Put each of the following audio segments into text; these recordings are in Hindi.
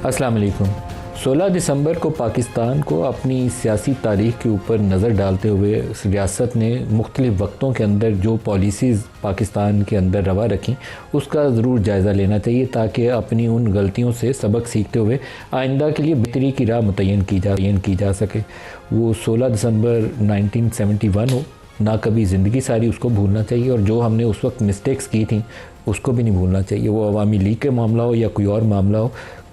अस्सलाम वालेकुम। 16 दिसंबर को पाकिस्तान को अपनी सियासी तारीख के ऊपर नज़र डालते हुए रियासत ने मुख्तलिफ़ वक्तों के अंदर जो पॉलिसीज़ पाकिस्तान के अंदर रवा रखी उसका ज़रूर जायज़ा लेना चाहिए, ताकि अपनी उन गलतियों से सबक सीखते हुए आइंदा के लिए बेहतरी की राह मुतय्यन की जा सके। वो 16 दिसंबर 1971 हो, ना कभी ज़िंदगी सारी उसको भूलना चाहिए, और जो हमने उस वक्त मिस्टेक्स की थी उसको भी नहीं भूलना चाहिए। वो अवामी लीग का मामला हो या कोई और मामला हो,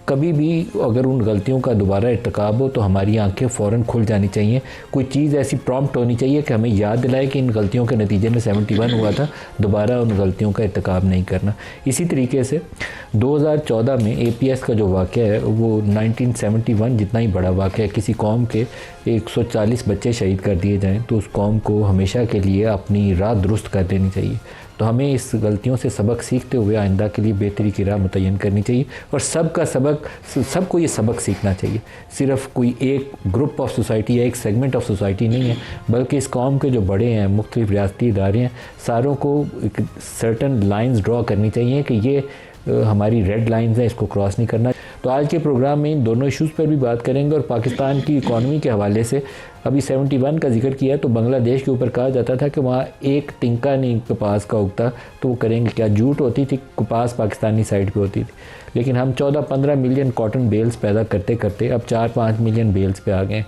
कभी भी अगर उन गलतियों का दोबारा इर्तिकाब हो तो हमारी आंखें फ़ौरन खुल जानी चाहिए। कोई चीज़ ऐसी प्रॉम्प्ट होनी चाहिए कि हमें याद दिलाए कि इन गलतियों के नतीजे में 71 हुआ था, दोबारा उन गलतियों का इर्तिकाब नहीं करना। इसी तरीके से 2014 में APS का जो वाक़या है वो 1971 जितना ही बड़ा वाक़या है। किसी कौम के 140 बच्चे शहीद कर दिए जाएँ तो उस कौम को हमेशा के लिए अपनी राह दुरुस्त कर देनी चाहिए। तो हमें इस गलतियों से सबक सीखते हुए आइंदा के लिए बेहतरी की राह मुतय्यन करनी चाहिए, और सबको ये सबक सीखना चाहिए। सिर्फ कोई एक ग्रुप ऑफ सोसाइटी या एक सेगमेंट ऑफ सोसाइटी नहीं है, बल्कि इस कौम के जो बड़े हैं, मुख्तलिफ रियासती इदारे हैं, सारों को एक सर्टन लाइंस ड्रॉ करनी चाहिए कि ये हमारी रेड लाइंस हैं, इसको क्रॉस नहीं करना। तो आज के प्रोग्राम में इन दोनों इश्यूज़ पर भी बात करेंगे, और पाकिस्तान की इकॉनमी के हवाले से अभी 71 का जिक्र किया तो बांग्लादेश के ऊपर कहा जाता था कि वहाँ एक तिनका नहीं कपास का उगता, तो वो करेंगे क्या? झूठ होती थी, कपास पाकिस्तानी साइड पे होती थी, लेकिन हम 14-15 मिलियन कॉटन बेल्स पैदा करते करते अब 4-5 मिलियन बेल्स पे आ गए।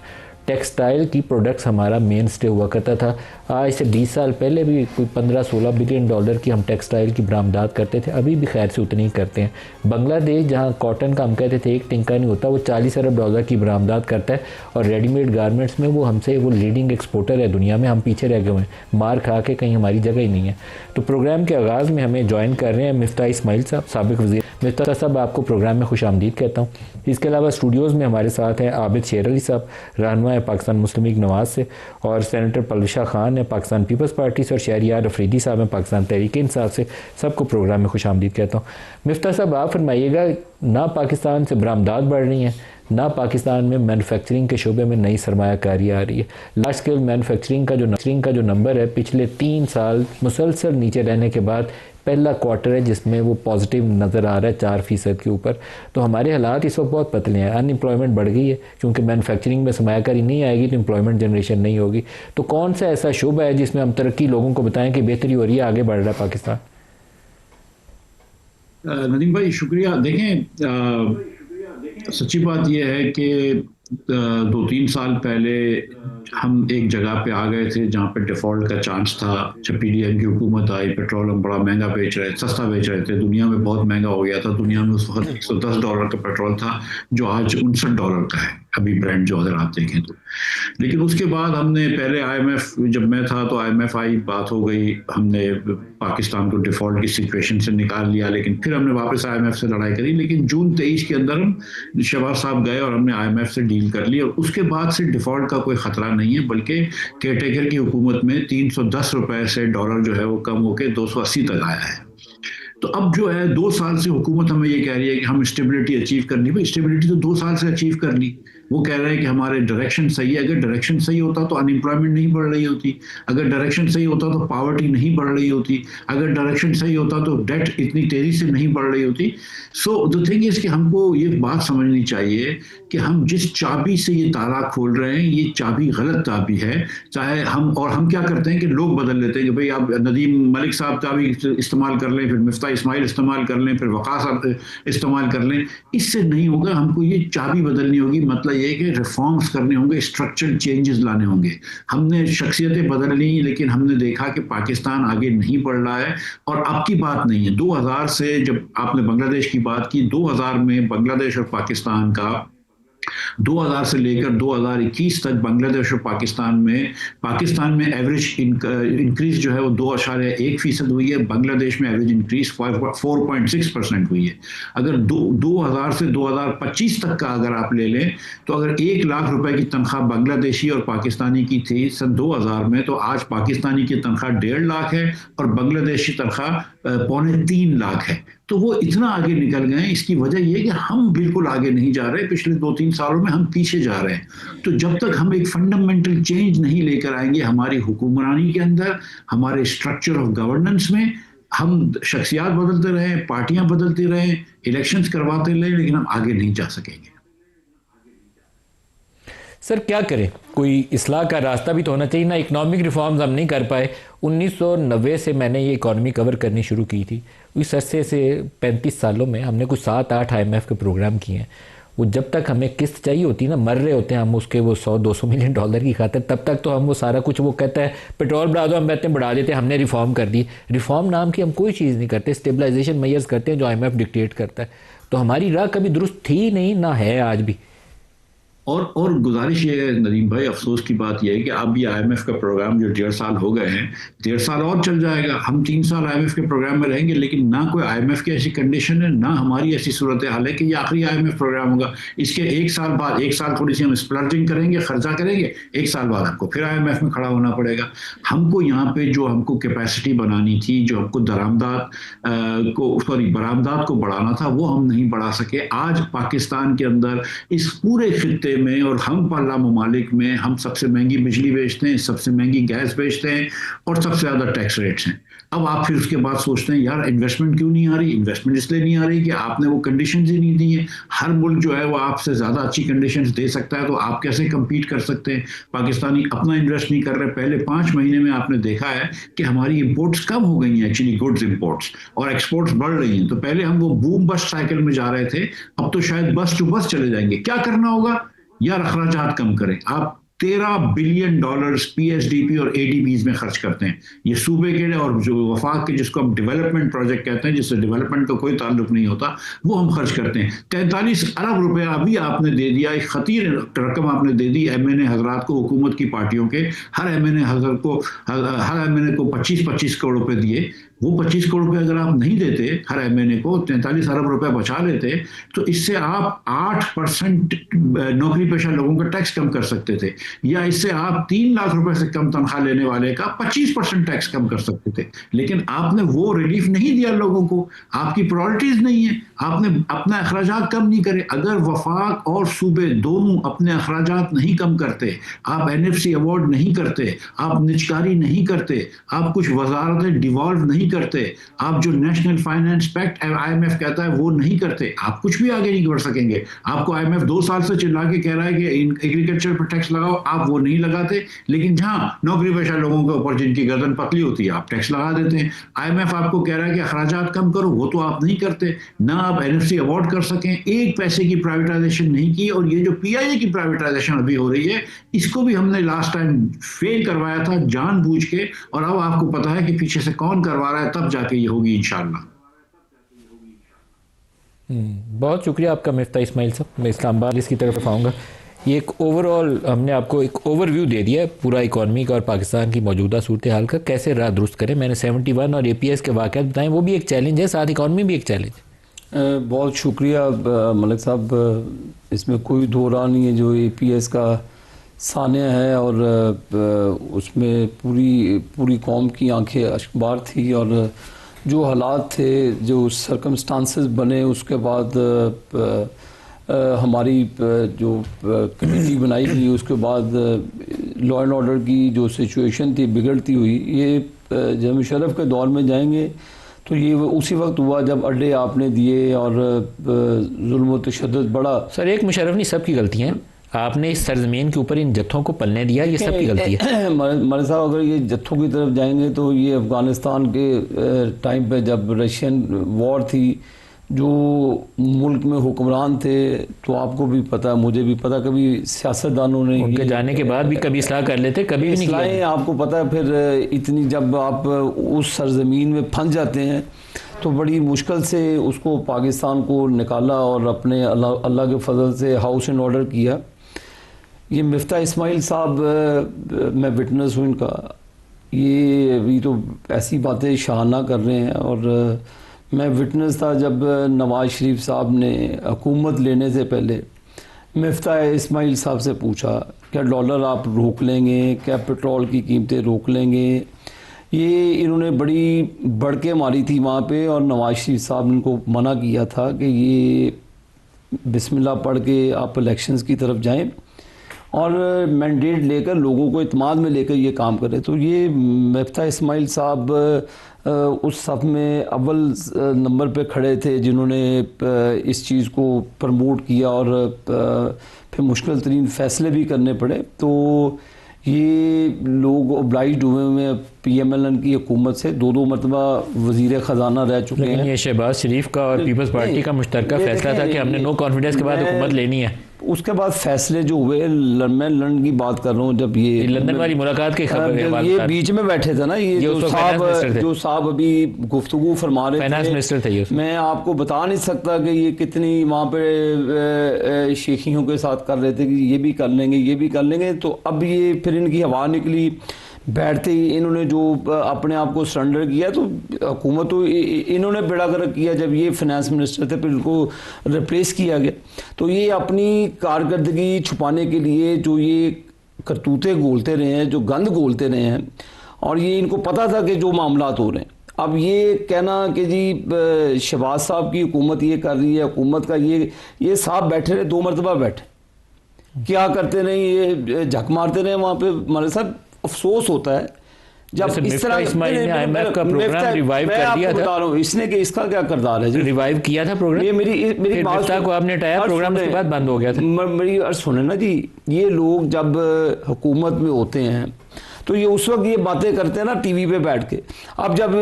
टेक्सटाइल की प्रोडक्ट्स हमारा मेन स्टे हुआ करता था। आज से 20 साल पहले भी कोई 15-16 बिलियन डॉलर की हम टेक्सटाइल की बरामदात करते थे, अभी भी खैर से उतनी ही करते हैं। बांग्लादेश जहां कॉटन का हम कहते थे एक टिंका नहीं होता, वो 40 अरब डॉलर की बरामदात करता है, और रेडीमेड गारमेंट्स में वो लीडिंग एक्सपोर्टर है दुनिया में। हम पीछे रह गए हैं, मार खा के कहीं हमारी जगह ही नहीं है। तो प्रोग्राम के आगाज़ में हमें ज्वाइन कर रहे हैं मिफ्ता इस्माइल साहब, साबिक वज़ीर। मिफ्ता साहब, आपको प्रोग्राम में खुश आमदीद कहता हूँ। इसके अलावा स्टूडियोज़ में हमारे साथ हैं आबिद शेर अली साहब, रहनुमा है पाकिस्तान मुस्लिम लीग नवाज से, और सेनेटर पलविशा खान है पाकिस्तान पीपल्स पार्टी से, और शहरियार अफरीदी साहब हैं पाकिस्तान तहरीक इंसाफ से। सबको प्रोग्राम में खुश आमदीद कहता हूँ। मिफ्ता साहब, आप फरमाइएगा, ना पाकिस्तान से बरामदात बढ़ रही हैं, ना पाकिस्तान में मैन्युफैक्चरिंग के शोबे में नई सरमायाकारी आ रही है। लार्ज स्केल मैन्युफैक्चरिंग का जो नंबर है पिछले 3 साल मुसलसल नीचे रहने के बाद पहला क्वार्टर है जिसमें वो पॉजिटिव नज़र आ रहा है 4% के ऊपर। तो हमारे हालात इस वक्त बहुत पतले हैं। अनएम्प्लॉयमेंट बढ़ गई है, क्योंकि मैन्युफैक्चरिंग में सरमायाकारी नहीं आएगी तो एम्प्लॉयमेंट जनरेशन नहीं होगी। तो कौन सा ऐसा शोबा है जिसमें हम तरक्की लोगों को बताएं कि बेहतरी हो रही है, आगे बढ़ रहा है पाकिस्तान? नदीम भाई शुक्रिया। देखें, सच्ची बात यह है कि 2-3 साल पहले हम एक जगह पे आ गए थे जहाँ पे डिफ़ॉल्ट का चांस था। जब PDM की हुकूमत आई, पेट्रोल हम बड़ा महंगा सस्ता बेच रहे थे, दुनिया में बहुत महंगा हो गया था। दुनिया में उस वक्त $110 का पेट्रोल था, जो आज $59 का है अभी ब्रांड जो अगर आप देखें तो। लेकिन उसके बाद हमने पहले IMF, जब मैं था तो IMF आई, बात हो गई, हमने पाकिस्तान को डिफ़ॉल्ट की सिचुएशन से निकाल लिया, लेकिन फिर हमने वापस IMF से लड़ाई करी। लेकिन जून 23 के अंदर हम शहबाज साहब गए और हमने IMF से डील कर ली, और उसके बाद से डिफ़ॉल्ट का कोई ख़तरा नहीं है, बल्कि केयरटेकर की हुकूमत में 310 रुपए से डॉलर जो है वो कम होकर 280 तक आया है। तो अब जो है 2 साल से हुकूमत हमें ये कह रही है कि हम स्टेबिलिटी अचीव करनी। भाई स्टेबिलिटी तो 2 साल से अचीव कर ली। वो कह रहे हैं कि हमारे डायरेक्शन सही है। अगर डायरेक्शन सही होता तो अनएम्प्लॉयमेंट नहीं बढ़ रही होती, अगर डायरेक्शन सही होता तो पॉवर्टी नहीं बढ़ रही होती, अगर डायरेक्शन सही होता तो डेट इतनी तेज़ी से नहीं बढ़ रही होती। सो द थिंग इज़ कि हमको ये बात समझनी चाहिए कि हम जिस चाबी से ये ताला खोल रहे हैं, ये चाबी गलत चाबी है। चाहे हम क्या करते हैं कि लोग बदल लेते हैं कि भाई आप नदीम मलिक साहब चाबी इस्तेमाल कर लें, फिर मिफ्ता इस्माइल इस्तेमाल कर लें, फिर वक़ास इस्तेमाल कर लें। इससे नहीं होगा, हमको ये चाबी बदलनी होगी। मतलब ये कि रिफॉर्म्स करने होंगे, स्ट्रक्चरल चेंजेस लाने होंगे। हमने शख्सियतें बदल ली, लेकिन हमने देखा कि पाकिस्तान आगे नहीं बढ़ रहा है। और अब की बात नहीं है, 2000 से, जब आपने बांग्लादेश की बात की, 2000 में बांग्लादेश और पाकिस्तान का 2000 से लेकर 2021 तक बांग्लादेश और पाकिस्तान में एवरेज इंक्रीज जो है वो 2.1% हुई है। बांग्लादेश में एवरेज इंक्रीज 4.6% हुई है। अगर 2000 से 2025 तक का अगर आप ले लें, तो अगर 1 लाख रुपए की तनख्वाह बांग्लादेशी और पाकिस्तानी की थी सन 2000 में, तो आज पाकिस्तानी की तनख्वाह 1.5 लाख है और बांग्लादेशी तनख्वाह 2.25 लाख है। तो वो इतना आगे निकल गए। इसकी वजह यह है कि हम बिल्कुल आगे नहीं जा रहे, पिछले 2-3 सालों में हम पीछे जा रहे हैं। तो जब तक हम एक फंडामेंटल चेंज नहीं लेकर आएंगे हमारी हुक्मरानी के अंदर, हमारे स्ट्रक्चर ऑफ गवर्नेंस में, हम शख्सियात बदलते रहे, पार्टियां बदलती रहे, इलेक्शंस करवाते रहे, लेकिन हम आगे नहीं जा सकेंगे। सर क्या करें, कोई इस्लाह का रास्ता भी तो होना चाहिए ना। इकोनॉमिक रिफॉर्म्स हम नहीं कर पाए। 1990 से मैंने ये इकॉनमी कवर करनी शुरू की थी। इस अरसे से 35 सालों में हमने कुछ 7-8 IMF के प्रोग्राम किए हैं। वो जब तक हमें किस्त चाहिए होती है ना, मर रहे होते हैं हम उसके, वो 100-200 मिलियन डॉलर की खातिर, तब तक तो हम वो सारा कुछ, वो कहता है पेट्रोल बढ़ा दो, हम कहते हैं बढ़ा देते हैं, हमने रिफॉर्म कर दी। रिफॉर्म नाम की हम कोई चीज़ नहीं करते, स्टेबलाइजेशन मेजर्स करते हैं जो IMF डिक्टेट करता है। तो हमारी राह कभी दुरुस्त थी नहीं, ना है आज भी। और गुजारिश ये है नदीम भाई, अफसोस की बात यह है कि अब ये आईएमएफ का प्रोग्राम जो 1.5 साल हो गए हैं, 1.5 साल और चल जाएगा। हम 3 साल आईएमएफ के प्रोग्राम में रहेंगे, लेकिन ना कोई आईएमएफ की ऐसी कंडीशन है, ना हमारी ऐसी सूरत हाल है कि ये आखिरी आईएमएफ प्रोग्राम होगा। इसके 1 साल बाद, 1 साल थोड़ी सी हम स्प्लर्जिंग करेंगे, खर्चा करेंगे, 1 साल बाद हमको फिर आईएमएफ में खड़ा होना पड़ेगा। हमको यहाँ पे जो हमको कैपेसिटी बनानी थी, जो हमको बरामदात को बढ़ाना था, वो हम नहीं बढ़ा सके। आज पाकिस्तान के अंदर इस पूरे खित्ते में और हम पल्ला ममालिक में हम सबसे महंगी बिजली बेचते हैं, सबसे महंगी गैस बेचते हैं और सबसे ज्यादा टैक्स रेट्स हैं। अब आप फिर उसके बाद सोचते हैं यार इन्वेस्टमेंट क्यों नहीं आ रही। इन्वेस्टमेंट इसलिए नहीं आ रही कि आपने वो कंडीशंस ही नहीं दी है। हर मुल्क जो है वो आपसे ज्यादा अच्छी कंडीशंस दे सकता है, तो आप कैसे compete कर सकते हैं। पाकिस्तानी अपना इन्वेस्ट नहीं कर रहे। पहले 5 महीने में आपने देखा है कि हमारी इंपोर्ट्स कम हो गई हैं, एक्चुअली गुड्स इंपोर्ट्स, और एक्सपोर्ट्स बढ़ रही हैं। तो पहले हम वो बूम बस्ट साइकिल में जा रहे थे, अब तो शायद बस टू बस चले जाएंगे। क्या करना होगा यार, अखराजात कम करें। आप $13 बिलियन PSDP और ADBs में खर्च करते हैं। ये सूबे के और जो वफाक के, जिसको हम डेवलपमेंट प्रोजेक्ट कहते हैं, जिससे डेवलपमेंट का कोई ताल्लुक नहीं होता, वो हम खर्च करते हैं। 43 अरब रुपया अभी आपने दे दिया, एक खतीर रकम आपने दे दी MNA हजरात को, हुकूमत की पार्टियों के। हर MNA को 25-25 करोड़ रुपए दिए। वो 25 करोड़ रुपए अगर आप नहीं देते हर MNA को, 43 अरब रुपए बचा लेते, तो इससे आप 8% नौकरी पेशा लोगों का टैक्स कम कर सकते थे, या इससे आप 3 लाख रुपए से कम तनख्वाह लेने वाले का 25% टैक्स कम कर सकते थे। लेकिन आपने वो रिलीफ नहीं दिया लोगों को। आपकी प्रायोरिटीज नहीं है, आपने अपना अखराजात कम नहीं करे। अगर वफाक और सूबे दोनों अपने अखराजात नहीं कम करते, आप NFC अवार्ड नहीं करते, आप निजकारी नहीं करते, आप कुछ वजारतें डिवॉल्व नहीं करते, आप जो नेशनल फाइनेंस पैक्ट IMF कहता है वो नहीं करते, आप कुछ भी आगे नहीं बढ़ सकेंगे। आपको IMF 2 साल से चिल्ला के कह रहा है कि एग्रीकल्चर पर टैक्स लगाओ, आप वो नहीं लगाते। लेकिन जहां नौकरी पेशा लोगों के ऊपर जिनकी गर्दन पतली होती है, आप टैक्स लगा देते हैं। IMF आपको कह रहा है कि अखराजात कम करो, वो तो आप नहीं करते। ना आप NFC अवार्ड कर सकें, एक पैसे की प्राइवेटाइजेशन नहीं की। और ये जो PIA की प्राइवेटाइजेशन अभी हो रही है, इसको भी हमने लास्ट टाइम फेल करवाया था जानबूझ के, और अब आपको पता है कि पीछे से कौन करवा रहा है, तब जाके ये होगी इंशाल्लाह। बहुत शुक्रिया आपका मिफ्ता इस्माइल साहब। मैं इस्लामाबाद इसकी तरफ आऊँगा। ये एक ओवरऑल हमने आपको एक ओवरव्यू दे दिया है पूरा इकॉनमी का और पाकिस्तान की मौजूदा सूरत हाल का, कैसे राह दुरुस्त करें। मैंने 71 और APS के वाक़यात बताएं, वो भी एक चैलेंज है, साथ इकॉनमी भी एक चैलेंज है। बहुत शुक्रिया मलिक साहब, इसमें कोई दो राह नहीं है। जो APS का सानिया है और उसमें पूरी कौम की आंखें अश्कबार थी, और जो हालात थे, जो सरकमस्टांसेस बने, उसके बाद हमारी जो कमेटी बनाई गई, उसके बाद लॉ एंड ऑर्डर की जो सिचुएशन थी बिगड़ती हुई, ये जब मुशर्रफ के दौर में जाएंगे तो ये उसी वक्त हुआ जब अड्डे आपने दिए और जुल्म व तशद्दुद बढ़ा। सर एक मुशर्रफ नहीं, सबकी गलतियाँ हैं। आपने इस सरजमीन के ऊपर इन जत्थों को पलने दिया, ये सबकी गलती है। मलिक साहब, अगर ये जत्थों की तरफ जाएंगे तो ये अफ़गानिस्तान के टाइम पे जब रशियन वॉर थी, जो मुल्क में हुक्मरान थे, तो आपको भी पता है, मुझे भी पता, कभी सियासतदानों ने उनके जाने के बाद भी कभी इस्लाह कर लेते, कभी भी नहीं किया। आपको पता है, फिर इतनी जब आप उस सरजमीन में फंस जाते हैं तो बड़ी मुश्किल से उसको पाकिस्तान को निकाला और अपने अल्लाह के फजल से हाउस एंड ऑर्डर किया। ये मिफ्ता इस्माइल साहब, मैं विटनेस हूँ इनका, ये अभी तो ऐसी बातें शाहाना कर रहे हैं, और मैं विटनेस था जब नवाज शरीफ साहब ने हुकूमत लेने से पहले मिफ्ता इस्माइल साहब से पूछा, क्या डॉलर आप रोक लेंगे, क्या पेट्रोल की कीमतें रोक लेंगे। ये इन्होंने बड़ी बढ़के मारी थी वहाँ पे, और नवाज शरीफ साहब ने इनको मना किया था कि ये बिस्मिल्लाह पढ़ के आप इलेक्शंस की तरफ जाएं और मैंडेट लेकर लोगों को इत्मीनान में लेकर ये काम करें। तो ये मिफ्ता इस्माइल साहब उस सफ में अव्वल नंबर पे खड़े थे, जिन्होंने इस चीज़ को प्रमोट किया और फिर मुश्किल तरीन फ़ैसले भी करने पड़े। तो ये लोग ओब्लाइज्ड हुए हैं PMLN की हुकूमत से, दो मरतबा वज़ीर ख़जाना रह चुके हैं। ये शहबाज शरीफ का और पीपल्स पार्टी का मुश्तरका फैसला था कि हमने नो कॉन्फिडेंस के बाद हुकूमत लेनी है। उसके बाद फैसले जो हुए, मैं लंदन की बात कर रहा हूँ, जब ये लंदन वाली मुलाकात की खबर है, ये बीच में बैठे थे ना, ये जो साहब अभी गुफ्तगू फरमा रहे थे, फाइनेंस मिनिस्टर थे ये। मैं आपको बता नहीं सकता कि ये कितनी वहाँ पे शेखियों के साथ कर रहे थे कि ये भी कर लेंगे, ये भी कर लेंगे। तो अब ये फिर इनकी हवा निकली, बैठते ही इन्होंने जो अपने आप को सरेंडर किया, तो हुकूमत तो इन्होंने बेड़ा गर्क किया। जब ये फाइनेंस मिनिस्टर थे फिर इनको रिप्लेस किया गया। तो ये अपनी कारकर्दगी छुपाने के लिए जो ये करतूते गोलते रहे हैं, जो गंद गोलते रहे हैं, और ये इनको पता था कि जो मामलात हो रहे हैं। अब ये कहना कि जी शहबाज साहब की हुकूमत ये कर रही है, हुकूमत का ये साहब बैठे रहे, 2 मरतबा बैठे, क्या करते रहे, ये झक मारते रहे वहाँ पे। हमारे साथ अफसोस होता है जब इस तरह इस्माइल ने IMF का प्रोग्राम रिवाइव कर दिया था। बता रहा हूँ इसने कि इसका क्या किरदार है, रिवाइव किया था प्रोग्राम। ये मेरी बात को आपने हटाया, प्रोग्राम के बाद बंद हो गया था। मेरी अर्ज सुने ना जी, ये लोग जब हुकूमत में होते हैं तो ये उस वक्त ये बातें करते हैं ना टीवी पे बैठ के। अब जब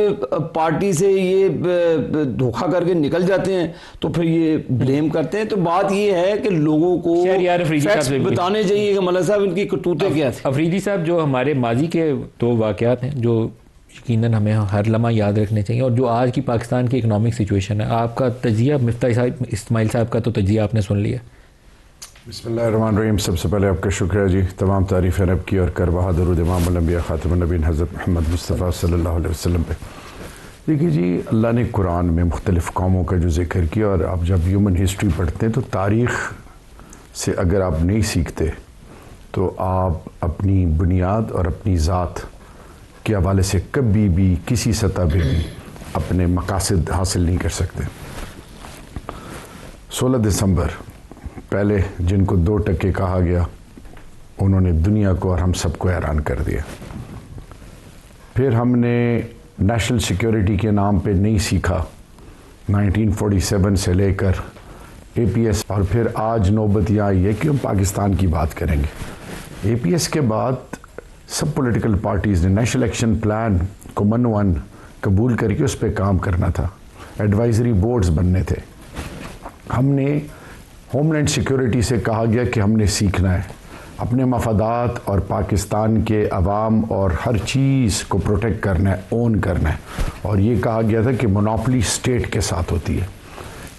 पार्टी से ये धोखा करके निकल जाते हैं तो फिर ये ब्लेम करते हैं। तो बात ये है कि लोगों को फैक्ट्स बताने चाहिए कि मौलाना साहब इनकी करतूतें क्या थी। अफरीदी साहब, जो हमारे माजी के 2 वाक़यात हैं जो यकीनन हमें हर लम्हा याद रखने चाहिए, और जो आज की पाकिस्तान की इकनॉमिक सिचुएशन है, आपका तजिया, मिफ्ताह साहब इस्माइल साहब का तो तजिया आपने सुन लिया। बिस्मिल्लाहिर्रहमानिर्रहीम। सबसे पहले आपका शुक्रिया जी, तमाम तारीफ़ें रब की और कर बहा दरूद इमाम अल-अंबिया ख़ातिमुन नबीय्यीन हज़रत मोहम्मद मुस्तफ़ा सल्लल्लाहु अलैहि वसल्लम पे। देखिए जी, अल्लाह ने कुरान में मुख्तलिफ़ कौमों का जो ज़िक्र किया, और आप जब ह्यूमन हिस्ट्री पढ़ते हैं तो तारीख़ से अगर आप नहीं सीखते तो आप अपनी बुनियाद और अपनी ज़ात के हवाले से कभी भी किसी सतह पर भी अपने मकासद हासिल नहीं कर सकते। 16 दिसंबर पहले जिनको 2 टके कहा गया, उन्होंने दुनिया को और हम सबको हैरान कर दिया। फिर हमने नेशनल सिक्योरिटी के नाम पे नहीं सीखा 1947 से लेकर APS, और फिर आज नौबत यहाँ आई है कि हम पाकिस्तान की बात करेंगे। APS के बाद सब पॉलिटिकल पार्टीज़ ने नेशनल एक्शन प्लान को मन कबूल करके उस पर काम करना था, एडवाइजरी बोर्ड्स बनने थे। हमने होमलैंड सिक्योरिटी से कहा गया कि हमने सीखना है अपने मफादात और पाकिस्तान के अवाम और हर चीज़ को प्रोटेक्ट करना है, ओन करना है, और ये कहा गया था कि मोनोपोली स्टेट के साथ होती है।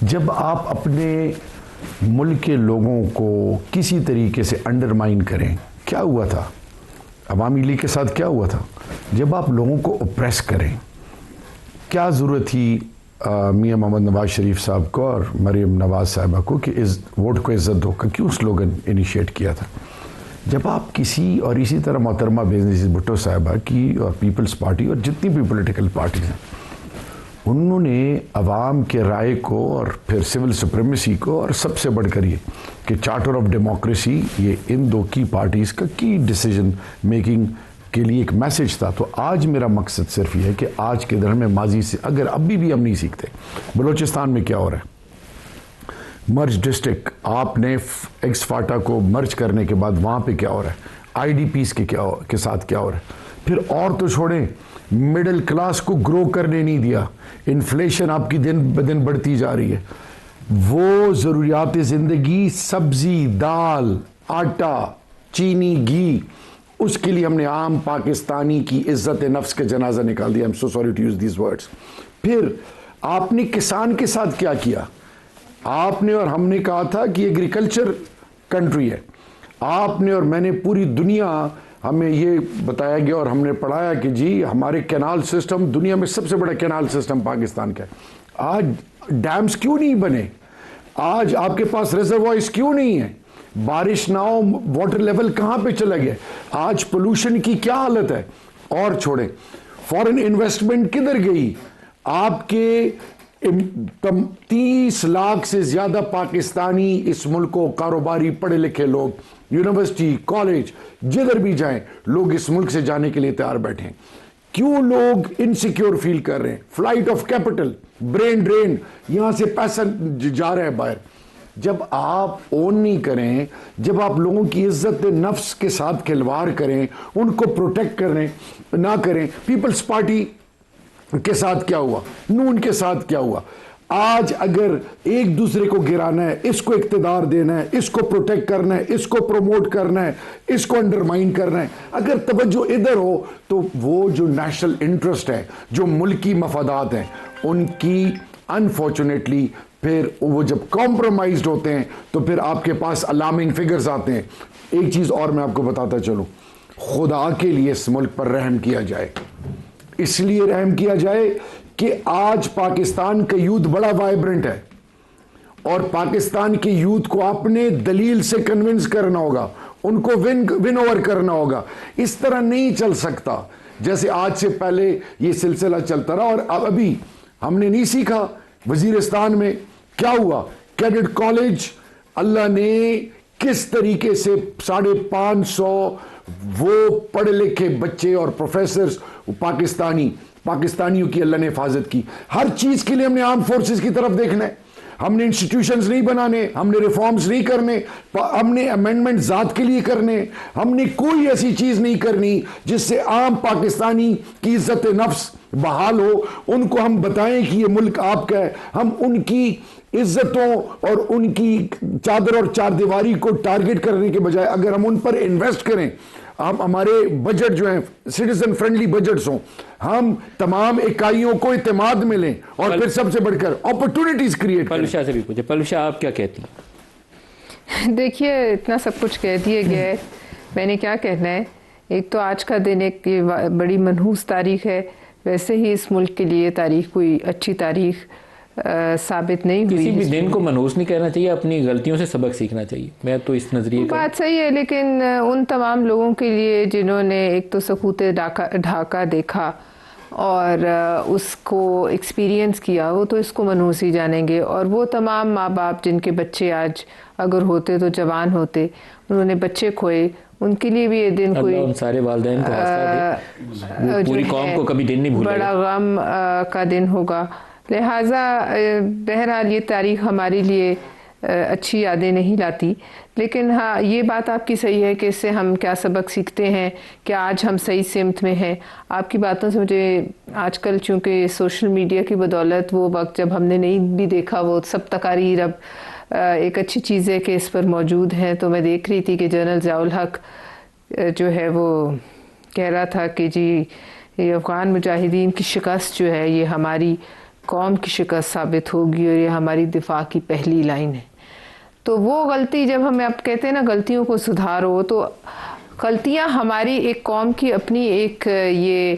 जब आप अपने मुल्क के लोगों को किसी तरीके से अंडरमाइन करें, क्या हुआ था अवामी लीग के साथ, क्या हुआ था जब आप लोगों को ओप्रेस करें, क्या ज़रूरत थी मियां मोहम्मद नवाज शरीफ साहब को और मरीम नवाज साहबा को कि इस वोट को इज़्ज़त दो का क्यों स्लोगन इनिशिएट किया था। जब आप किसी, और इसी तरह मोहतरमा बेनज़ीर भुट्टो साहबा की और पीपल्स पार्टी और जितनी भी पॉलिटिकल पार्टीज हैं, उन्होंने अवाम के राय को और फिर सिविल सुप्रीमेसी को, और सबसे बढ़कर ये कि चार्टर ऑफ डेमोक्रेसी, ये इन 2 की पार्टीज़ का की डिसीजन मेकिंग के लिए एक मैसेज था। तो आज मेरा मकसद सिर्फ ये है कि आज के दौर में माजी से अगर अभी भी हम नहीं सीखते, बलूचिस्तान में क्या हो रहा है, मर्ज डिस्ट्रिक्ट, आपने एक्स फाटा को मर्ज करने के बाद वहाँ पे क्या हो रहा है, IDPs के साथ क्या हो रहा है। फिर और तो छोड़ें, मिडिल क्लास को ग्रो करने नहीं दिया, इन्फ्लेशन आपकी दिन ब दिन बढ़ती जा रही है। वो ज़रूरियात ज़िंदगी, सब्ज़ी, दाल, आटा, चीनी, घी, उसके लिए हमने आम पाकिस्तानी की इज्जत नफ्स का जनाजा निकाल दिया। I am so sorry to use these words. फिर आपने किसान के साथ क्या किया, आपने और हमने कहा था कि एग्रीकल्चर कंट्री है, आपने और मैंने, पूरी दुनिया हमें ये बताया गया और हमने पढ़ाया कि जी हमारे कैनाल सिस्टम, दुनिया में सबसे बड़ा कैनाल सिस्टम पाकिस्तान का है। आज डैम्स क्यों नहीं बने, आज आपके पास रिजर्वॉयर्स क्यों नहीं है, बारिश ना हो, वाटर लेवल कहाँ पे चला गया, आज पोल्यूशन की क्या हालत है। और छोड़ें, फॉरेन इन्वेस्टमेंट किधर गई, आपके 30 लाख से ज्यादा पाकिस्तानी इस मुल्क को, कारोबारी, पढ़े लिखे लोग, यूनिवर्सिटी, कॉलेज, जिधर भी जाएं, लोग इस मुल्क से जाने के लिए तैयार बैठे हैं। क्यों लोग इनसिक्योर फील कर रहे हैं? Flight of capital, brain drain, यहां से पैसा जा रहा है बाहर। जब आप ओन नहीं करें, जब आप लोगों की इज्जत नफ्स के साथ खिलवाड़ करें, उनको प्रोटेक्ट करें ना करें। पीपल्स पार्टी के साथ क्या हुआ, नून के साथ क्या हुआ? आज अगर एक दूसरे को गिराना है, इसको इक्तदार देना है, इसको प्रोटेक्ट करना है, इसको प्रमोट करना है, इसको अंडरमाइन करना है, अगर तवज्जो इधर हो तो वो जो नेशनल इंटरेस्ट है, जो मुल्की मफादात हैं, उनकी अनफॉर्चुनेटली फिर वो जब कॉम्प्रोमाइज्ड होते हैं तो फिर आपके पास अलार्मिंग फिगर्स आते हैं। एक चीज और मैं आपको बताता चलूं, खुदा के लिए इस मुल्क पर रहम किया जाए। इसलिए रहम किया जाए कि आज पाकिस्तान का यूथ बड़ा वाइब्रेंट है और पाकिस्तान के यूथ को अपने दलील से कन्विंस करना होगा, उनको विन ओवर करना होगा। इस तरह नहीं चल सकता जैसे आज से पहले ये सिलसिला चलता रहा। और अब अभी हमने नहीं सीखा वजीरिस्तान में क्या हुआ, कैडेट कॉलेज, अल्लाह ने किस तरीके से 550 वो पढ़े लिखे बच्चे और प्रोफेसर्स पाकिस्तानियों की अल्लाह ने हिफाजत की। हर चीज के लिए हमने आर्म फोर्सेस की तरफ देखना है, हमने इंस्टीट्यूशंस नहीं बनाने, हमने रिफॉर्म्स नहीं करने, हमने अमेंडमेंट जात के लिए करने, हमने कोई ऐसी चीज नहीं करनी जिससे आम पाकिस्तानी की इज्जत नफ्स बहाल हो। उनको हम बताएं कि ये मुल्क आपका है। हम उनकी इज्जतों और उनकी चादर और चारदीवारी को टारगेट करने के बजाय अगर हम उन पर इन्वेस्ट करें, हम हमारे बजट जो हैं सिटीजन फ्रेंडली बजट्स हों, हम तमाम इकाइयों को इत्तेमाद मिलें और फिर सबसे बढ़कर अपॉर्चुनिटीज क्रिएट करें। पलूषा से भी पूछे, पलूषा आप क्या कहती हैं? देखिए, इतना सब कुछ कह दिया गया है, मैंने क्या कहना है। एक तो आज का दिन एक ये बड़ी मनहूस तारीख है, वैसे ही इस मुल्क के लिए तारीख कोई अच्छी तारीख साबित नहीं हुई। किसी भी दिन को मनहूस नहीं कहना चाहिए, अपनी गलतियों से सबक सीखना चाहिए। मैं तो इस नजरिए का बात सही है, लेकिन उन तमाम लोगों के लिए जिन्होंने एक तो सकूत ढाका देखा और उसको एक्सपीरियंस किया, वो तो इसको मनहूस ही जानेंगे। और वो तमाम माँ बाप जिनके बच्चे आज अगर होते तो जवान होते, उन्होंने बच्चे खोए, उनके लिए भी ये दिन कोई उन सारे वालिदैन को हौसला दे, पूरी कौम को कभी दिन नहीं भूलेगा, बड़ा गम का दिन होगा। लिहाजा बहरहाल ये तारीख हमारे लिए अच्छी यादें नहीं लाती। लेकिन हाँ, ये बात आपकी सही है कि इससे हम क्या सबक सीखते हैं कि आज हम सही सिमत में हैं। आपकी बातों से मुझे आजकल चूँकि सोशल मीडिया की बदौलत वो वक्त जब हमने नहीं भी देखा, वो सब तकारीर अब एक अच्छी चीज़ है कि इस पर मौजूद हैं। तो मैं देख रही थी कि जनरल ज़ियाउल हक जो है वो कह रहा था कि जी ये अफ़गान मुजाहिदीन की शिकस्त जो है ये हमारी कौम की शिकस्त साबित होगी और ये हमारी दिफा की पहली लाइन है। तो वो गलती जब हम आप कहते हैं ना गलतियों को सुधारो, तो गलतियां हमारी एक कौम की अपनी एक ये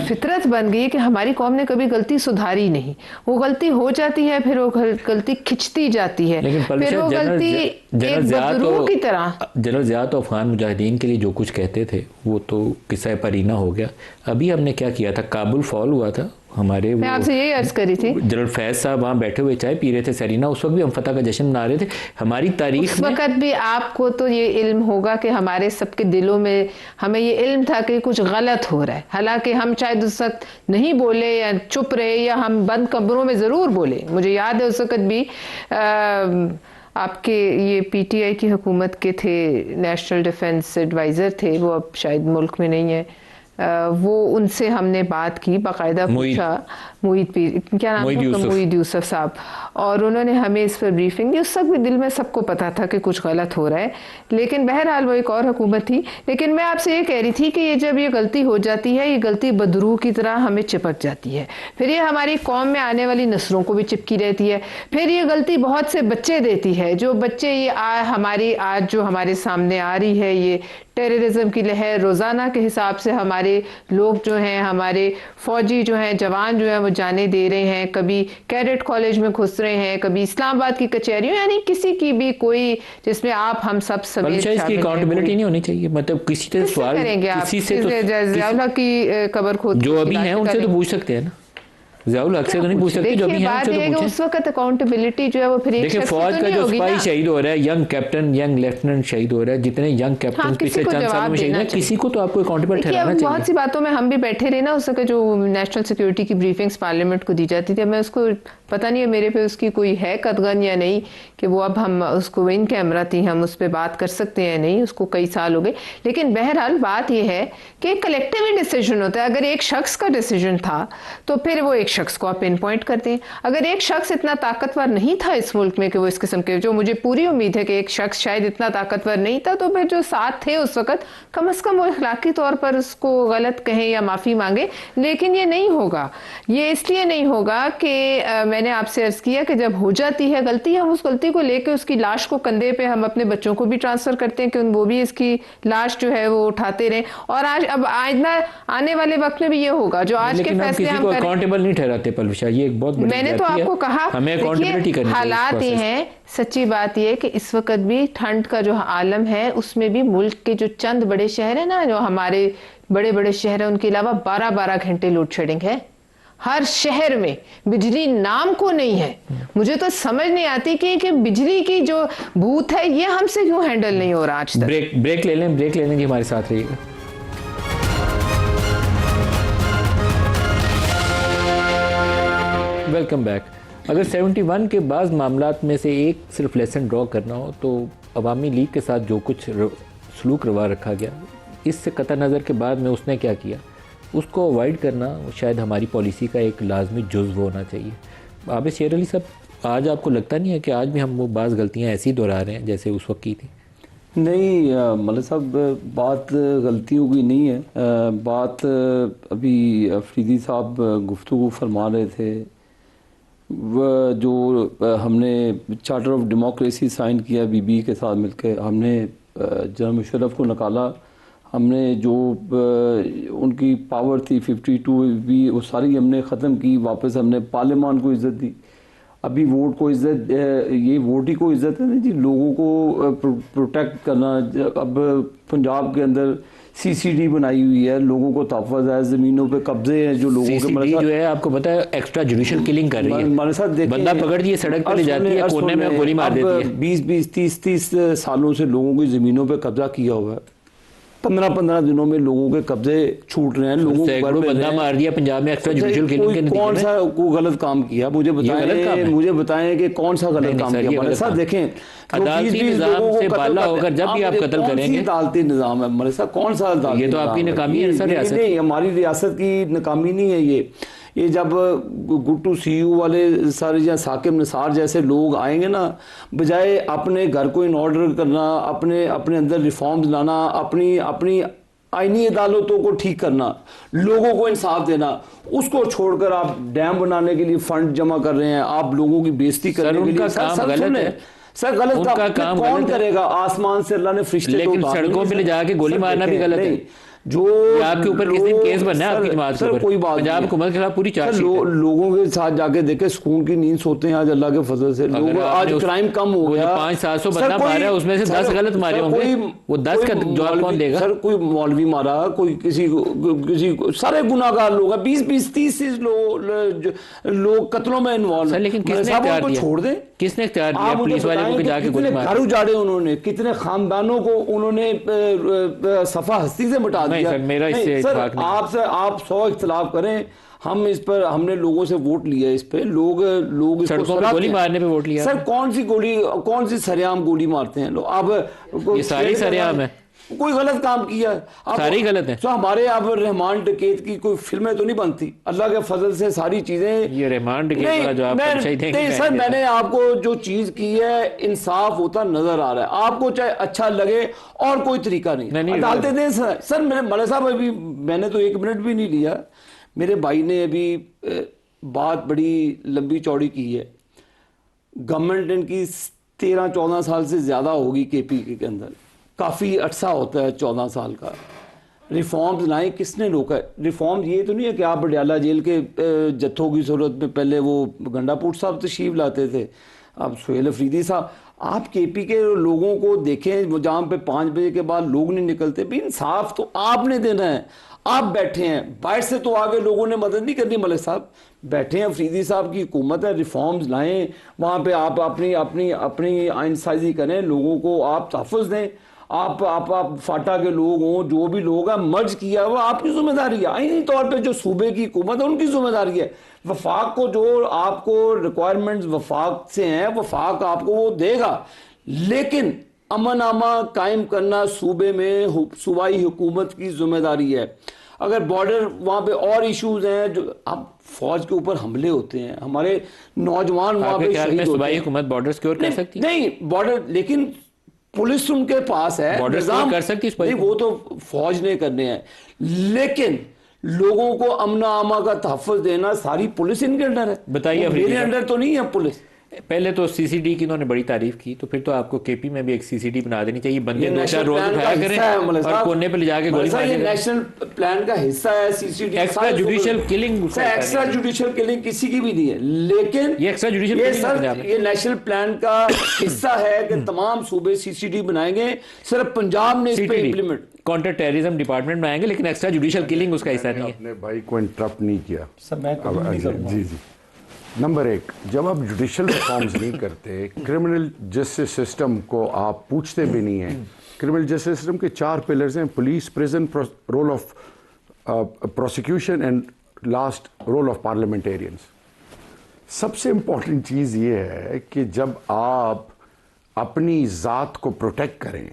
फितरत बन गई है कि हमारी कौम ने कभी गलती सुधारी नहीं। वो गलती हो जाती है, फिर वो गलती खिंचती जाती है, फिर वो गलती एक बदरूह की तरह। जनरल ज़िया तो अफगान मुजाहिदीन के लिए जो कुछ कहते थे वो तो किस्सा परीना हो गया। अभी हमने क्या किया था, काबुल फॉल हुआ था, हमारे मैं आपसे यही अर्ज करी थी, जनरल फैज साहब वहाँ बैठे हुए चाय पी रहे थे सरीना, उस वक्त भी हम फतह का जश्न मना रहे थे। हमारी तारीख उस वक्त भी आपको तो ये इल्म होगा कि हमारे सबके दिलों में हमें ये इल्म था कि कुछ गलत हो रहा है। हालांकि हम शायद उस वक्त नहीं बोले या चुप रहे या हम बंद कमरों में ज़रूर बोले। मुझे याद है उस वक्त भी आपके ये पीटीआई की हुकूमत के थे, नेशनल डिफेंस एडवाइज़र थे, वो अब शायद मुल्क में नहीं है। वो उनसे हमने बात की, बाकायदा पूछा, क्या नाम था, मुईद यूसुफ साहब, और उन्होंने हमें इस पर ब्रीफिंग दी। उस वक्त भी दिल में सबको पता था कि कुछ गलत हो रहा है, लेकिन बहरहाल वो एक और हुकूमत थी। लेकिन मैं आपसे ये कह रही थी कि ये जब ये गलती हो जाती है, ये गलती बदरूह की तरह हमें चिपक जाती है, फिर ये हमारी कौम में आने वाली नस्लों को भी चिपकी रहती है। फिर ये गलती बहुत से बच्चे देती है, जो बच्चे ये हमारी आज जो हमारे सामने आ रही है, ये टेररिज्म की लहर, रोज़ाना के हिसाब से हमारे लोग जो हैं, हमारे फौजी जो हैं, जवान जो हैं, वो जाने दे रहे हैं, कभी कैडेट कॉलेज में घुस रहे हैं, कभी इस्लामाबाद की कचहरियों, यानी किसी की भी कोई जिसमें आप हम सब समेत इसकी अकाउंटेबिलिटी नहीं होनी चाहिए। मतलब किसी से सवाल करेंगे आप, किसी से तो ज़ियाउल हक की कब्र खोद जो अभी हैं उनसे तो पूछ सकते हैं ना। ज़ियाउल हक से तो नहीं पूछ सकते, जो भी देखिए हैं बात उनसे ये है तो कि पूछें। उस वक्त अकाउंटेबिलिटी जो है वो फिर एक देखिए शख्स से फौज तो का नहीं जो होगी सिपाही ना। शहीद हो रहा है, यंग कैप्टन, यंग लेफ्टिनेंट शहीद हो रहा है, जितने यंग कैप्टन हाँ, किसी पिछले को चंद सालों जवाब में शहीद देना हैं, चाहिए। किसी को तो आपको अकाउंटेबल देखिए ठहराना अब बहुत चाहिए। सी बातों में हम भी बैठे रहे ना, उस वक्त जो नेशनल सिक्योरिटी की ब्रीफिंग्स पार्लियामेंट को दी जाती थी, मैं उसको पता नहीं है मेरे पे उसकी कोई है कदगन या नहीं कि वो अब हम उसको इन कैमरा थी, हम उस पर बात कर सकते हैं नहीं, उसको कई साल हो गए। लेकिन बहरहाल बात यह है कि कलेक्टिव डिसीजन होता है। अगर एक शख्स का डिसीजन था तो फिर वो एक शख्स को आप पिन पॉइंट करते हैं। अगर एक शख्स इतना ताकतवर नहीं था इस मुल्क में कि वो इस किस्म के, जो मुझे पूरी उम्मीद है कि एक शख्स शायद इतना ताकतवर नहीं था, तो फिर जो साथ थे उस वक्त कम से कम वो इखलाकी तौर पर उसको गलत कहें या माफ़ी मांगे। लेकिन ये नहीं होगा, ये इसलिए नहीं होगा कि मैंने आपसे अर्ज़ किया कि जब हो जाती है गलती, हम उस गलती को लेकर उसकी लाश को कंधे पे हम अपने बच्चों को भी ट्रांसफ़र करते हैं कि वो भी इसकी लाश जो है वो उठाते रहें। और आज अब आइंदा आने वाले वक्त में भी ये होगा जो आज के लेकिन हम फैसले किसी हम को करें। अकाउंटेबल नहीं ठहराते पलविशा, ये एक बहुत बड़ी मैंने तो जाति है। आपको कहा, हमें अकाउंटेबिलिटी देखिए करनी चाहिए इस हालात ये प्रोसेस। हैं, सच्ची बात ये है कि इस वक्त भी ठंड का जो आलम है उसमें भी मुल्क के जो चंद बड़े शहर है ना, जो हमारे बड़े बड़े शहर है, उनके अलावा 12-12 घंटे लोड शेडिंग है हर शहर में। बिजली नाम को नहीं है। मुझे तो समझ नहीं आती कि बिजली की जो भूत है ये हमसे क्यों हैंडल नहीं हो रहा आज तक। ब्रेक ले लें, ब्रेक लेने की हमारे साथ रहिएगा। Welcome back. अगर 71 के बाद मामलात में से एक सिर्फ लेसन ड्रॉ करना हो तो अवामी लीग के साथ जो कुछ सलूक रवा रखा गया, इससे कतई नज़र के बाद में उसने क्या किया, उसको अवॉइड करना शायद हमारी पॉलिसी का एक लाजमी जुज़्व होना चाहिए। आबिद शेर अली साहब, आज आपको लगता नहीं है कि आज भी हम वो बाज़ गलतियाँ ऐसी दोहरा रहे हैं जैसे उस वक्त की थी? नहीं मलिक साहब, बात गलतियों की नहीं है। बात अभी अफरीदी साहब गुफ्तगू फरमा रहे थे, वह जो हमने चार्टर ऑफ डेमोक्रेसी साइन किया बीबी के साथ मिलकर, हमने जनरल मुशर्रफ को निकाला, हमने जो उनकी पावर थी 52 भी वो सारी हमने ख़त्म की, वापस हमने पार्लियामान को इज़्ज़त दी। अभी वोट को इज़्ज़त, ये वोट ही को इज़्ज़त है ना जी, लोगों को प्रोटेक्ट करना। अब पंजाब के अंदर CCD बनाई हुई है, लोगों को तहफ़्फ़ुज़ है, ज़मीनों पे कब्जे हैं जो लोगों के। CCD जो है आपको पता है एक्स्ट्रा जुडिशल किलिंग कर रही है, बंदा पकड़ दिए सड़क पर ले जाती है, कोने में गोली मार देती है। 20-20, 30-30 सालों से लोगों की ज़मीनों पे कब्जा किया हुआ है। 15-15 दिनों में लोगों के कब्जे छूट रहे हैं, लोगों को बंदा मार दिया पंजाब में एक्स्ट्रा जुडिशियल किलिंग के नतीजे में। कौन सा को गलत काम किया, मुझे बताएं कि कौन सा गलत काम किया। मलिक साहब देखें, अदालती निज़ाम से बाला होकर जब भी आप कत्ल करेंगे, अदालती निज़ाम है मलिक साहब, कौन सा अदालती? ये तो आपकी नाकामी है सर रियासत। नहीं, हमारी रियासत की नाकामी नहीं है ये जब गुट्टू CU वाले सर या साकिब निसार जैसे लोग आएंगे ना, बजाय अपने घर को इन ऑर्डर करना, अपने अंदर रिफॉर्म्स लाना, अपनी आईनी अदालतों को ठीक करना, लोगों को इंसाफ देना, उसको छोड़कर आप डैम बनाने के लिए फंड जमा कर रहे हैं, आप लोगों की बेइज्जती करने के लिए। सर गलत है सर, गलत काम कौन करेगा? आसमान से अल्लाह ने फरिश्ते, लेकिन सड़कों पे ले जाके गोली मारना भी गलत है। जो आपके ऊपर किस दिन केस बनना है आपकी जमात के ऊपर, कोई बात पंजाब हुकूमत के खिलाफ पूरी चार्जशीट है। लोगों के साथ जाके देखे, सुकून की नींद सोते हैं आज अल्लाह के फजल से। लोग आज क्राइम कम हो गया, 500-700 बंदा मारा है, उसमें से 10 गलत मारे होंगे, वो 10 का जवाब कौन देगा? सर कोई मौलवी मारा, कोई किसी को, सारे गुनाहगार लोग हैं, 20-20, 30 लोग कत्लों में इन्वॉल्व। लेकिन किसने इख्तियार दिया? छोड़ दें, किसने इख्तियार दिया पुलिस वाले को जाके गोली मार? घर उजाड़े उन्होंने, कितने खानदानों को उन्होंने सफा हस्ती से मिटा दिया। सर आप 100 इख्तिलाफ करें, हम इस पर, हमने लोगों से वोट लिया, इस पे लोग सड़कों पे गोली मारने पे वोट लिया। सर कौन सी सरेआम गोली मारते हैं लोग? अब ये सारी सरेआम है, कोई गलत काम किया, सारी गलत है। तो हमारे अब रहमान डकैत की कोई फिल्में तो नहीं बनती, अल्लाह के फजल से सारी चीजें। ये रहमान डकैत वाला जो आप नहीं सर, मैंने आपको जो चीज की है इंसाफ होता नजर आ रहा है, आपको चाहे अच्छा लगे और कोई तरीका नहीं अदालतें दें। सर मेरे मलिक साहब, अभी मैंने तो 1 मिनट भी नहीं लिया, मेरे भाई ने अभी बात बड़ी लंबी चौड़ी की है। गवर्नमेंट इनकी 13-14 साल से ज्यादा होगी KP के अंदर, काफ़ी अरसा होता है 14 साल का। रिफॉर्म्स लाए, किसने रोका है? रिफॉर्म ये तो नहीं है कि आप बडियाला जेल के जत्थों की सूरत में पहले वो गंडापुर साहब तशरीफ लाते थे, अब सुहेल अफरीदी साहब, आप KP के लोगों को देखें जहाँ पे 5 बजे के बाद लोग नहीं निकलते। भी इंसाफ तो आपने देना है, आप बैठे हैं, बाहर से तो आगे लोगों ने मदद नहीं करनी। मलिक साहब बैठे हैं, अफरीदी साहब की हुकूमत है, रिफॉर्म्स लाएं, वहाँ पे आप अपनी अपनी अपनी आइनसाजी करें, लोगों को आप तहफ़्फ़ुज़ दें। आप फाटा के लोग हों, जो भी लोग हैं, मर्ज किया वो आपकी जिम्मेदारी है। आईनी तौर पे जो सूबे की हुकूमत है उनकी जिम्मेदारी है। वफाक को जो आपको रिक्वायरमेंट्स वफाक से हैं, वफाक आपको वो देगा, लेकिन अमन आमा कायम करना सूबे में सूबाई हुकूमत की जिम्मेदारी है। अगर बॉर्डर वहाँ पे और इश्यूज हैं, जो अब फौज के ऊपर हमले होते हैं, हमारे नौजवान वहाँ पे शहीद होते सूबाई हैं। हुकूमत बॉर्डर सिक्योर कर सकती है? नहीं, बॉर्डर, लेकिन पुलिस उनके पास है, बॉर्डर निजाम कर सकती है। नहीं, वो तो फौज ने करने हैं, लेकिन लोगों को अमन आमा का तहफ़्फ़ुज़ देना सारी पुलिस इनके अंडर है। बताइए, मेरे अंडर तो नहीं है पुलिस। पहले तो सीसीडी की इन्होंने बड़ी तारीफ की, तो फिर तो आपको केपी में भी एक सीसीडी बना देनी चाहिए। बंदे दो चार रोज उठाया करें और कोने पे ले जाके गोली मार ये दें। नेशनल प्लान का हिस्सा है CCD. Extra judicial killing, extra judicial killing किसी की भी नहीं है, लेकिन ये एक्स्ट्रा जुडिशियल ये नेशनल प्लान का हिस्सा है कि तमाम सूबे सीसीडी बनाएंगे। सिर्फ पंजाब ने इस पे इंप्लीमेंट काउंटर टेररिज्म डिपार्टमेंट बनाएंगे, लेकिन एक्स्ट्रा जुडिशियल किलिंग उसका हिस्सा नहीं है। अपने भाई को इंटरप्ट नहीं किया सर, मैं जी जी। नंबर एक, जब आप जुडिशियल रिफॉर्म्स नहीं करते, क्रिमिनल जस्टिस सिस्टम को आप पूछते भी नहीं हैं। क्रिमिनल जस्टिस सिस्टम के 4 पिलर्स हैं: police, prison, role of prosecution and last role of parliamentarians. सबसे इंपॉर्टेंट चीज़ ये है कि जब आप अपनी ज़ात को प्रोटेक्ट करें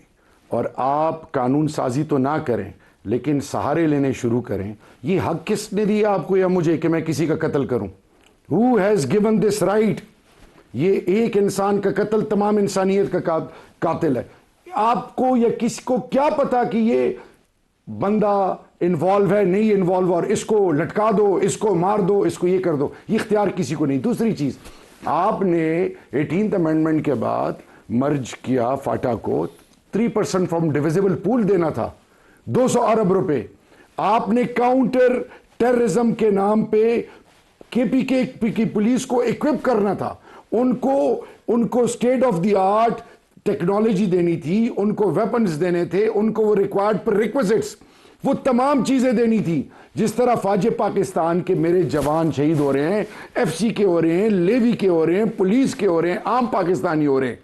और आप कानून साजी तो ना करें लेकिन सहारे लेने शुरू करें, ये हक किसने दिया आपको या मुझे कि मैं किसी का कत्ल करूं? Who has given this right? ये एक इंसान का कत्ल तमाम इंसानियत का कातिल है। आपको या किसी को क्या पता कि ये बंदा इन्वॉल्व है, नहीं इन्वॉल्व, और इसको लटका दो, इसको मार दो, इसको ये कर दो, ये इख्तियार किसी को नहीं। दूसरी चीज, आपने 18th अमेंडमेंट के बाद मर्ज किया फाटा को, 3% फ्रॉम डिविजिबल पूल देना था, 200 अरब रुपए। आपने काउंटर टेररिज्म के नाम पे केपी की पुलिस को इक्विप करना था, उनको state of the art technology देनी थी, उनको वेपन्स देने थे, उनको वो रिक्वायर्ड प्रीरिक्विजिट्स, वो तमाम चीजें देनी थी। जिस तरह फाजे पाकिस्तान के मेरे जवान शहीद हो रहे हैं, एफसी के हो रहे हैं, लेवी के हो रहे हैं, पुलिस के हो रहे हैं, आम पाकिस्तानी हो रहे हैं।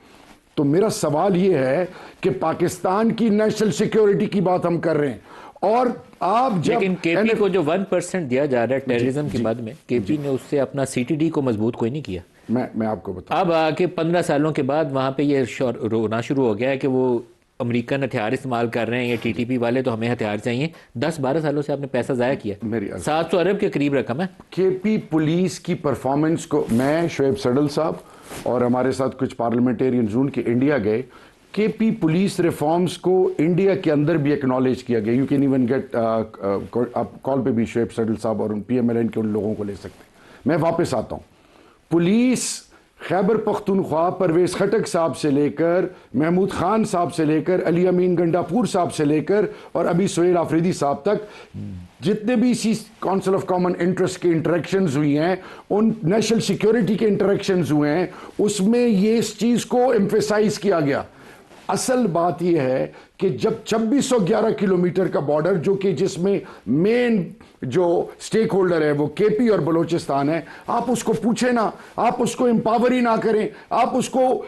तो मेरा सवाल ये है कि पाकिस्तान की नेशनल सिक्योरिटी की बात हम कर रहे हैं, और आप जब लेकिन केपी को जो 1% दिया जा रहा है टेररिज्म के बाद में, केपी ने उससे अपना सीटीडी को मजबूत कोई नहीं किया। मैं आपको बता, अब आके 15 सालों के बाद वहां पे ये रोना शुरू हो गया है कि वो अमेरिकन हथियार इस्तेमाल कर रहे हैं, ये टीटीपी वाले, तो हमें हथियार चाहिए। 10-12 सालों से आपने पैसा जाया किया, 700 अरब के करीब रकम है। केपी पुलिस की परफॉर्मेंस को, मैं शोएब सडल साहब और हमारे साथ कुछ पार्लियामेंटेरियन जून के इंडिया गए, केपी पुलिस रिफॉर्म्स को इंडिया के अंदर भी एक्नॉलेज किया गया। यू कैन इवन गेट, आप कॉल पे भी शोएब सडल साहब और PMLN के उन लोगों को ले सकते हैं। मैं वापस आता हूं, पुलिस खैबर पख्तूनख्वा परवेज खटक साहब से लेकर, महमूद खान साहब से लेकर, अली अमीन गंडापुर साहब से लेकर और अभी सुहेल आफरीदी साहब तक, जितने भी इसी काउंसिल ऑफ कॉमन इंटरेस्ट के इंटरेक्शंस हुई हैं, उन नेशनल सिक्योरिटी के इंटरेक्शंस हुए हैं, उसमें ये इस चीज़ को एम्फेसाइज किया गया। असल बात यह है कि जब 2611 किलोमीटर का बॉर्डर, जो कि जिसमें मेन जो स्टेक होल्डर है वो केपी और बलोचिस्तान है, आप उसको पूछे ना, आप उसको एम्पावर ही ना करें, आप उसको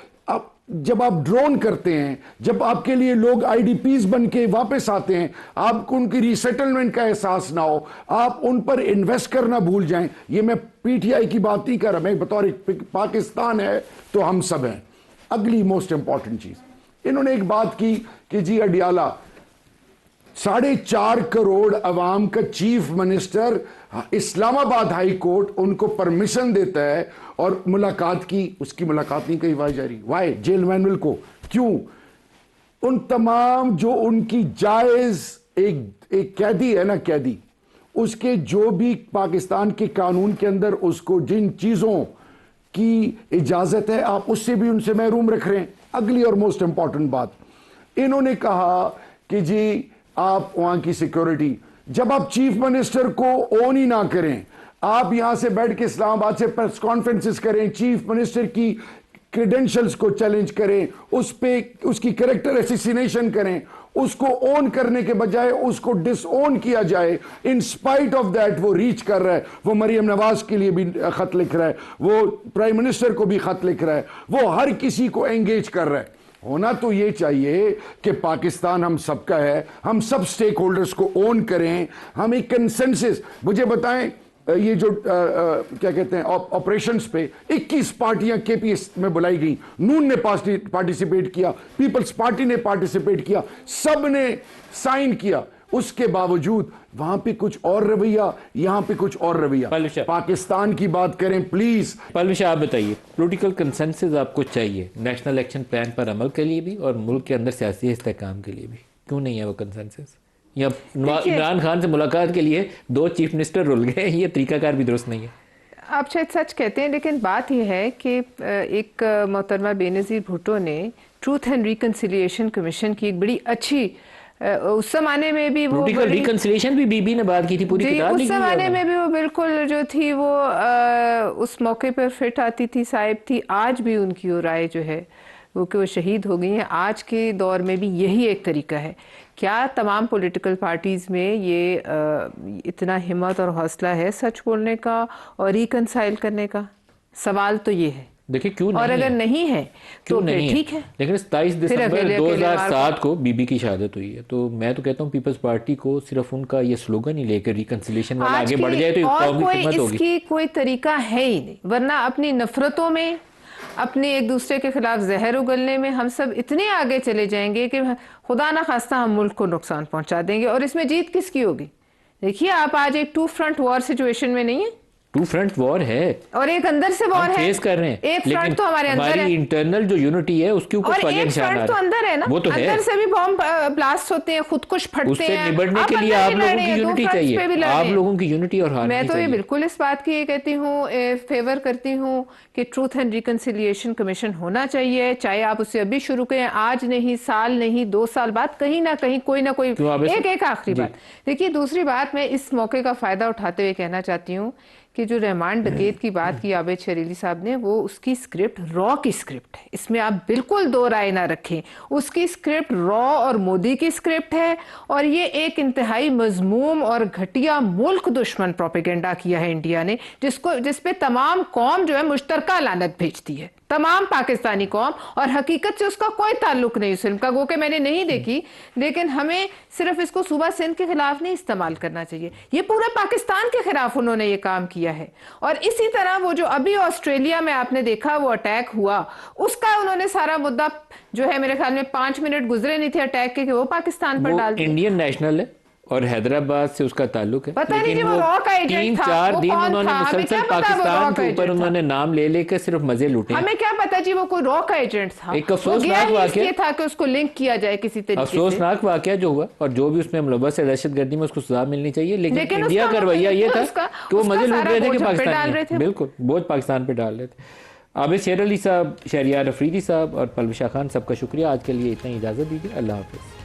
जब आप ड्रोन करते हैं, जब आपके लिए लोग IDPs बन के वापस आते हैं, आपको उनकी रीसेटलमेंट का एहसास ना हो, आप उन पर इन्वेस्ट करना भूल जाएं। ये मैं PTI की बात नहीं कर रहा, मैं बतौर पाकिस्तान है तो हम सब हैं। अगली मोस्ट इंपॉर्टेंट चीज, इन्होंने एक बात की कि जी अडियाला 4.5 करोड़ अवाम का chief minister, Islamabad high court उनको परमिशन देता है और मुलाकात की, उसकी मुलाकात नहीं करवाई जा रही। वाई? जेल मैनुअल को क्यों? उन तमाम जो उनकी जायज एक कैदी है ना, कैदी, उसके जो भी पाकिस्तान के कानून के अंदर उसको जिन चीजों की इजाजत है, आप उससे भी उनसे महरूम रख रहे हैं। अगली और मोस्ट इंपॉर्टेंट बात, इन्होंने कहा कि जी आप वहां की सिक्योरिटी, जब आप चीफ मिनिस्टर को ओन ही ना करें, आप यहां से बैठ के इस्लामाबाद से प्रेस कॉन्फ्रेंसेस करें, चीफ मिनिस्टर की क्रेडेंशियल्स को चैलेंज करें, उस पे उसकी कैरेक्टर एसिसिनेशन करें, उसको ओन करने के बजाय उसको डिसओन किया जाए। इन स्पाइट ऑफ दैट वो रीच कर रहा है, वो मरियम नवाज के लिए भी खत लिख रहा है, वो प्राइम मिनिस्टर को भी खत लिख रहा है, वो हर किसी को एंगेज कर रहा है। होना तो ये चाहिए कि पाकिस्तान हम सबका है, हम सब स्टेक होल्डर्स को ओन करें, हम एक कंसेंसस। मुझे बताएं, ये जो क्या कहते हैं ऑपरेशंस पे 21 पार्टियां केपीएस में बुलाई गई, नून ने पार्टिसिपेट किया, पीपल्स पार्टी ने पार्टिसिपेट किया, सब ने साइन किया, उसके बावजूद वहां पे कुछ और रवैया, यहां पे कुछ और रवैया। पाकिस्तान की बात करें प्लीज। पलविश आप बताइए, पॉलिटिकल कंसेंसस आपको चाहिए नेशनल एक्शन प्लान पर अमल के लिए भी और मुल्क के अंदर सियासी इस्तेहकाम के लिए भी, क्यों नहीं है वो कंसेंसस? या इमरान खान से मुलाकात के लिए 2 चीफ मिनिस्टर रुल गए, ये तरीकाकार भी दुरुस्त नहीं है। आप शायद सच कहते हैं, लेकिन बात यह है कि एक मोहतरमा बेनज़ीर भुट्टो ने ट्रूथ एंड रिकन्सिलिएशन कमीशन की एक बड़ी अच्छी, उस जमाने में भी वो रिकन्सिलिएशन भी बीबी ने बात की थी, पूरी किताब उस जमाने में भी वो बिल्कुल जो थी वो उस मौके पर फिट आती थी, साहिब थी। आज भी उनकी वो राय जो है वो कि वो शहीद हो गई हैं। आज के दौर में भी यही एक तरीका है। क्या तमाम पॉलिटिकल पार्टीज़ में ये इतना हिम्मत और हौसला है सच बोलने का और रिकन्साइल करने का? सवाल तो ये है। देखिए क्यों नहीं, और अगर नहीं है तो फिर ठीक है। लेकिन 27 दिसंबर 2007 को बीबी की शहादत हुई है, तो मैं तो कहता हूँ पीपल्स पार्टी को सिर्फ उनका ये स्लोगन ही लेकर रिकन्सिलिएशन वाला आगे बढ़ जाए तो और कोई इसकी कोई तरीका है ही नहीं। वरना अपनी नफरतों में, अपने एक दूसरे के खिलाफ जहर उगलने में हम सब इतने आगे चले जाएंगे कि खुदा ना खास्ता हम मुल्क को नुकसान पहुंचा देंगे। और इसमें जीत किसकी होगी? देखिए आप आज एक 2 फ्रंट वॉर सिचुएशन में नहीं है। 2 फ्रंट वॉर है और एक अंदर से वॉर है, फेस कर रहे हैं। एक फ्रंट तो हमारे अंदर है, इंटरनल जो यूनिटी है उसके ऊपर और एक फ्रंट तो अंदर है ना, वो तो अंदर से भी बॉम्ब ब्लास्ट होते हैं, खुदकुश फटते हैं। उससे निपटने के लिए आप लोगों की यूनिटी चाहिए, आप लोगों की यूनिटी और हार। मैं तो ये बिल्कुल इस बात की कहती हूँ, फेवर करती हूँ कि ट्रूथ एंड रिकन्सिलिएशन कमीशन होना चाहिए। चाहे आप उसे अभी शुरू करें, आज नहीं, साल नहीं, 2 साल बाद, कहीं ना कहीं कोई ना कोई एक आखिरी बात। देखिए दूसरी बात, मैं इस मौके का फायदा उठाते हुए कहना चाहती हूँ कि जो रहमान डकैत की बात की आबिद शरीली साहब ने, वो उसकी स्क्रिप्ट रॉ की स्क्रिप्ट है, इसमें आप बिल्कुल 2 राय ना रखें। उसकी स्क्रिप्ट रॉ और मोदी की स्क्रिप्ट है, और ये एक इंतहाई मजमूम और घटिया मुल्क दुश्मन प्रोपेगेंडा किया है इंडिया ने, जिसपे तमाम कौम जो है मुश्तरका लानत भेजती है, तमाम पाकिस्तानी कौम। और हकीकत से उसका कोई ताल्लुक नहीं इस फिल्म का, गो के मैंने नहीं देखी, लेकिन हमें सिर्फ इसको सूबा सिंध के खिलाफ नहीं इस्तेमाल करना चाहिए, ये पूरे पाकिस्तान के खिलाफ उन्होंने ये काम किया है। और इसी तरह वो जो अभी ऑस्ट्रेलिया में आपने देखा वो अटैक हुआ, उसका उन्होंने सारा मुद्दा जो है, मेरे ख्याल में 5 मिनट गुजरे नहीं थे अटैक के कि वो पाकिस्तान पर डाल दिया। इंडियन नेशनल है और हैदराबाद से उसका ताल्लुक है, पता नहीं वो रॉ का एजेंट था, 3-4 दिन उन्होंने मुसलसल पाकिस्तान के ऊपर उन्होंने नाम ले लेकर सिर्फ मजे लूटे। हमें क्या पता जी वो कोई रॉ का एजेंट था। एक अफसोसनाक वाकया था कि उसको लिंक किया जाए किसी तरीके से। अफसोसनाक वाकया जो हुआ, और जो भी उसमें मुलव्वस है दहशतगर्दी में उसको सजा मिलनी चाहिए, लेकिन इंडिया का रवैया ये था कि वो मजे लूट रहे थे कि पाकिस्तान, बिल्कुल बोझ पाकिस्तान पे डाल रहे थे। आबिद शेर अली साहब, शहरियार अफरीदी साहब और पलविशा खान, सबका शुक्रिया। आज के लिए इतना ही इजाजत दीजिए, अल्लाह हाफिज।